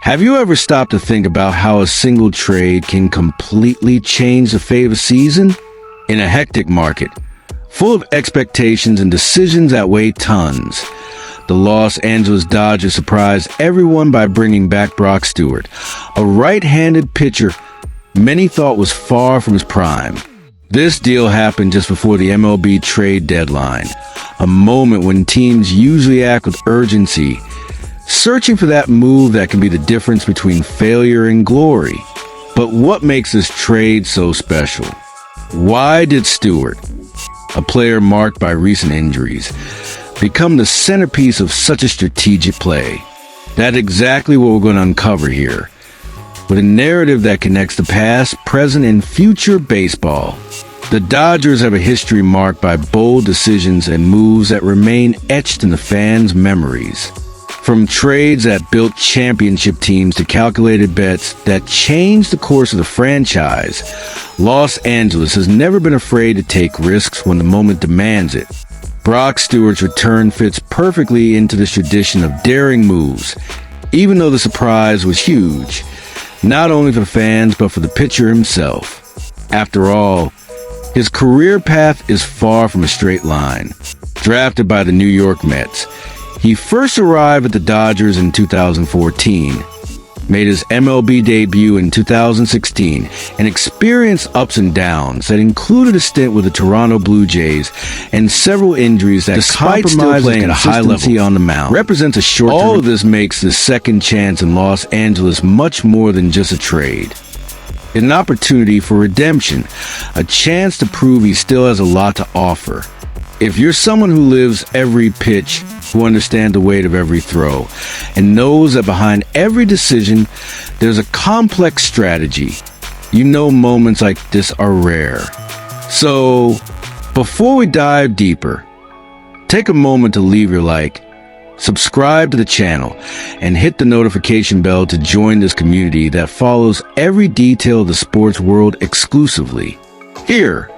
Have you ever stopped to think about how a single trade can completely change the fate of a season? In a hectic market, full of expectations and decisions that weigh tons, the Los Angeles Dodgers surprised everyone by bringing back Brock Stewart, a right-handed pitcher many thought was far from his prime. This deal happened just before the MLB trade deadline, a moment when teams usually act with urgency, searching for that move that can be the difference between failure and glory. But what makes this trade so special? Why did Stewart, a player marked by recent injuries, become the centerpiece of such a strategic play? That's exactly what we're going to uncover here, with a narrative that connects the past, present, and future baseball. The Dodgers have a history marked by bold decisions and moves that remain etched in the fans' memories. From trades that built championship teams to calculated bets that changed the course of the franchise, Los Angeles has never been afraid to take risks when the moment demands it. Brock Stewart's return fits perfectly into this tradition of daring moves, even though the surprise was huge, not only for the fans but for the pitcher himself. After all, his career path is far from a straight line. Drafted by the New York Mets, he first arrived at the Dodgers in 2014, made his MLB debut in 2016, and experienced ups and downs that included a stint with the Toronto Blue Jays and several injuries that, despite still playing at a high level on the mound, represents a short. All of this makes the second chance in Los Angeles much more than just a trade. It's an opportunity for redemption, a chance to prove he still has a lot to offer. If you're someone who lives every pitch, who understands the weight of every throw, and knows that behind every decision, there's a complex strategy, you know moments like this are rare. So, before we dive deeper, take a moment to leave your like, subscribe to the channel, and hit the notification bell to join this community that follows every detail of the sports world exclusively. Here,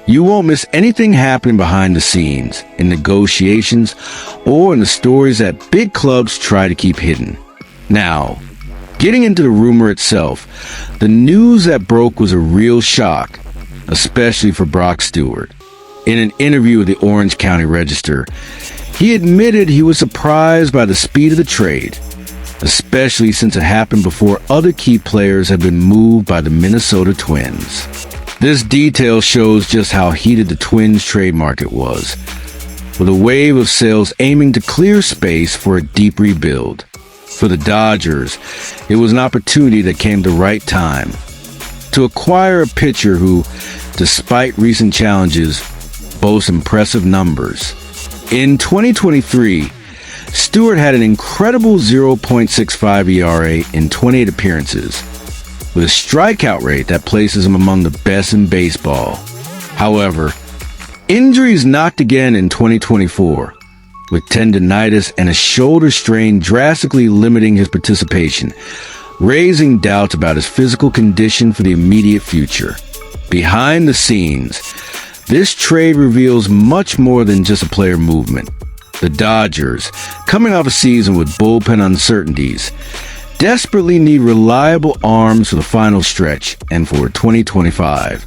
you won't miss anything happening behind the scenes, in negotiations, or in the stories that big clubs try to keep hidden. Now, getting into the rumor itself, the news that broke was a real shock, especially for Brock Stewart. In an interview with the Orange County Register, he admitted he was surprised by the speed of the trade, especially since it happened before other key players had been moved by the Minnesota Twins. This detail shows just how heated the Twins trade market was, with a wave of sales aiming to clear space for a deep rebuild. For the Dodgers, it was an opportunity that came at the right time to acquire a pitcher who, despite recent challenges, boasts impressive numbers. In 2023, Stewart had an incredible 0.65 ERA in 28 appearances, with a strikeout rate that places him among the best in baseball. However, injuries knocked again in 2024, with tendinitis and a shoulder strain drastically limiting his participation, raising doubts about his physical condition for the immediate future. Behind the scenes, this trade reveals much more than just a player movement. The Dodgers, coming off a season with bullpen uncertainties, desperately need reliable arms for the final stretch and for 2025.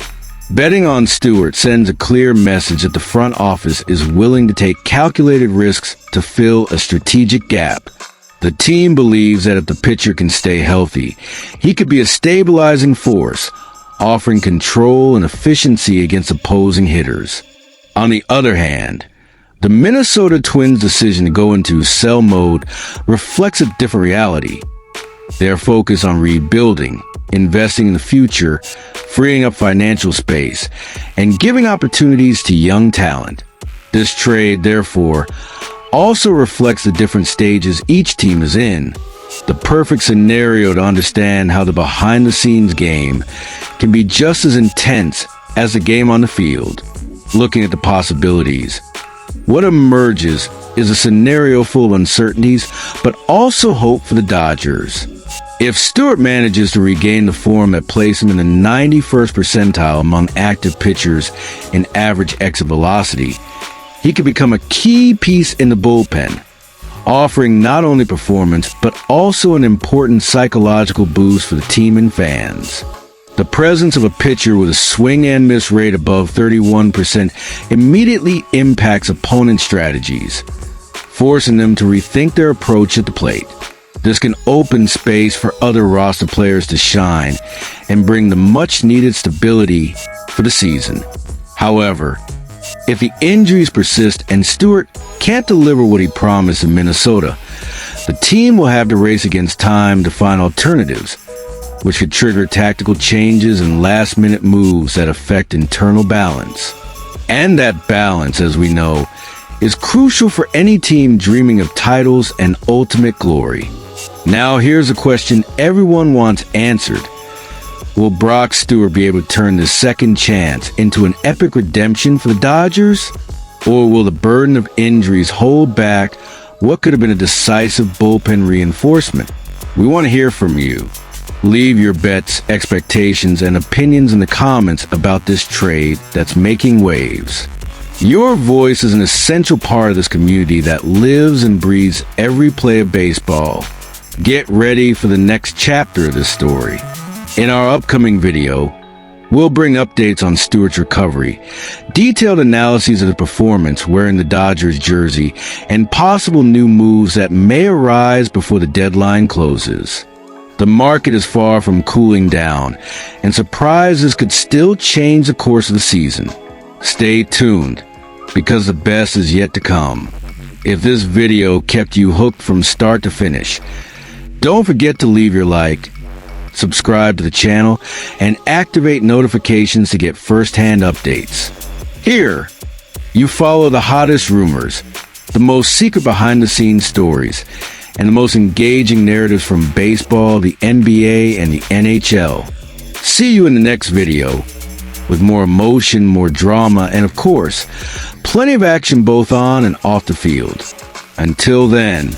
Betting on Stewart sends a clear message that the front office is willing to take calculated risks to fill a strategic gap. The team believes that if the pitcher can stay healthy, he could be a stabilizing force, offering control and efficiency against opposing hitters. On the other hand, the Minnesota Twins' decision to go into sell mode reflects a different reality. Their focus on rebuilding, investing in the future, freeing up financial space, and giving opportunities to young talent. This trade, therefore, also reflects the different stages each team is in. The perfect scenario to understand how the behind-the-scenes game can be just as intense as the game on the field. Looking at the possibilities, what emerges is a scenario full of uncertainties, but also hope for the Dodgers. If Stewart manages to regain the form that placed him in the 91st percentile among active pitchers in average exit velocity, he could become a key piece in the bullpen, offering not only performance but also an important psychological boost for the team and fans. The presence of a pitcher with a swing and miss rate above 31% immediately impacts opponent strategies, forcing them to rethink their approach at the plate. This can open space for other roster players to shine and bring the much-needed stability for the season. However, if the injuries persist and Stewart can't deliver what he promised in Minnesota, the team will have to race against time to find alternatives, which could trigger tactical changes and last-minute moves that affect internal balance. And that balance, as we know, is crucial for any team dreaming of titles and ultimate glory. Now here's a question everyone wants answered. Will Brock Stewart be able to turn this second chance into an epic redemption for the Dodgers? Or will the burden of injuries hold back what could have been a decisive bullpen reinforcement? We want to hear from you. Leave your bets, expectations, and opinions in the comments about this trade that's making waves. Your voice is an essential part of this community that lives and breathes every play of baseball. Get ready for the next chapter of this story. In our upcoming video, we'll bring updates on Stewart's recovery, detailed analyses of the performance wearing the Dodgers jersey, and possible new moves that may arise before the deadline closes. The market is far from cooling down, and surprises could still change the course of the season. Stay tuned, because the best is yet to come. If this video kept you hooked from start to finish, don't forget to leave your like, subscribe to the channel, and activate notifications to get first-hand updates. Here, you follow the hottest rumors, the most secret behind-the-scenes stories, and the most engaging narratives from baseball, the NBA, and the NHL. See you in the next video with more emotion, more drama, and of course, plenty of action both on and off the field. Until then,